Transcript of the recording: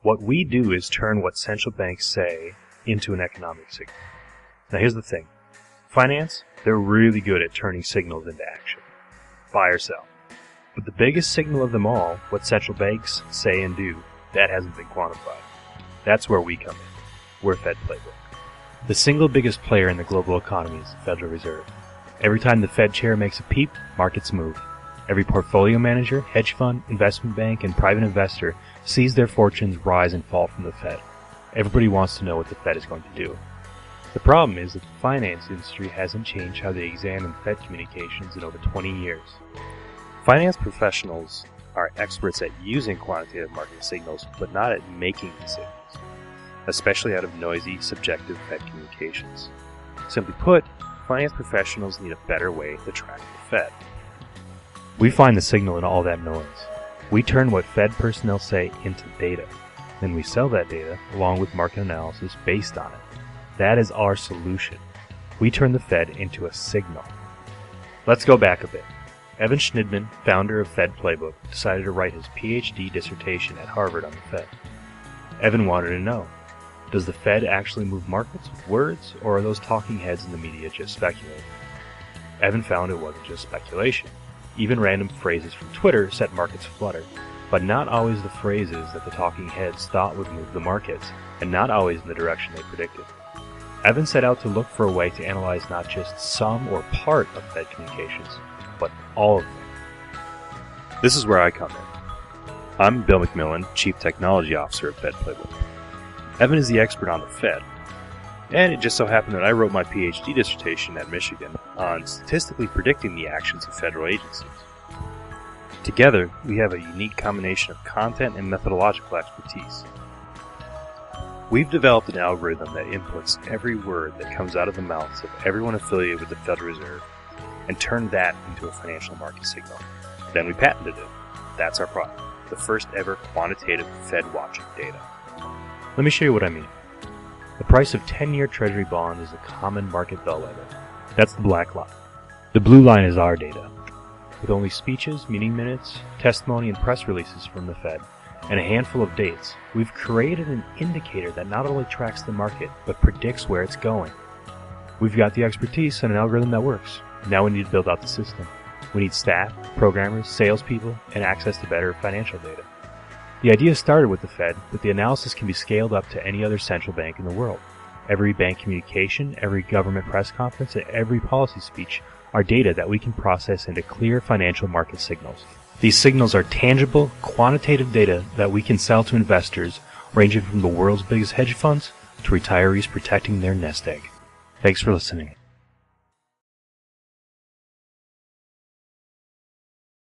What we do is turn what central banks say into an economic signal. Now here's the thing. Finance, they're really good at turning signals into action. Buy or sell. But the biggest signal of them all, what central banks say and do, that hasn't been quantified. That's where we come in. We're Fed Playbook. The single biggest player in the global economy is the Federal Reserve. Every time the Fed chair makes a peep, markets move. Every portfolio manager, hedge fund, investment bank, and private investor sees their fortunes rise and fall from the Fed. Everybody wants to know what the Fed is going to do. The problem is that the finance industry hasn't changed how they examine Fed communications in over 20 years. Finance professionals are experts at using quantitative market signals, but not at making the signals, especially out of noisy, subjective Fed communications. Simply put, finance professionals need a better way to track the Fed. We find the signal in all that noise. We turn what Fed personnel say into data. Then we sell that data along with market analysis based on it. That is our solution. We turn the Fed into a signal. Let's go back a bit. Evan Schnidman, founder of Fed Playbook, decided to write his PhD dissertation at Harvard on the Fed. Evan wanted to know, does the Fed actually move markets with words, or are those talking heads in the media just speculating? Evan found it wasn't just speculation. Even random phrases from Twitter set markets aflutter, but not always the phrases that the talking heads thought would move the markets, and not always in the direction they predicted. Evan set out to look for a way to analyze not just some or part of Fed communications, but all of them. This is where I come in. I'm Bill McMillan, Chief Technology Officer at Fed Playbook. Evan is the expert on the Fed, and it just so happened that I wrote my PhD dissertation at Michigan on statistically predicting the actions of federal agencies. Together, we have a unique combination of content and methodological expertise. We've developed an algorithm that inputs every word that comes out of the mouths of everyone affiliated with the Federal Reserve and turned that into a financial market signal. Then we patented it. That's our product, the first ever quantitative Fed watching data. Let me show you what I mean. The price of 10-year Treasury bond is a common market bellwether. That's the black line. The blue line is our data. With only speeches, meeting minutes, testimony, and press releases from the Fed, and a handful of dates, we've created an indicator that not only tracks the market, but predicts where it's going. We've got the expertise and an algorithm that works. Now we need to build out the system. We need staff, programmers, salespeople, and access to better financial data. The idea started with the Fed, but the analysis can be scaled up to any other central bank in the world. Every bank communication, every government press conference, and every policy speech are data that we can process into clear financial market signals. These signals are tangible, quantitative data that we can sell to investors, ranging from the world's biggest hedge funds to retirees protecting their nest egg. Thanks for listening.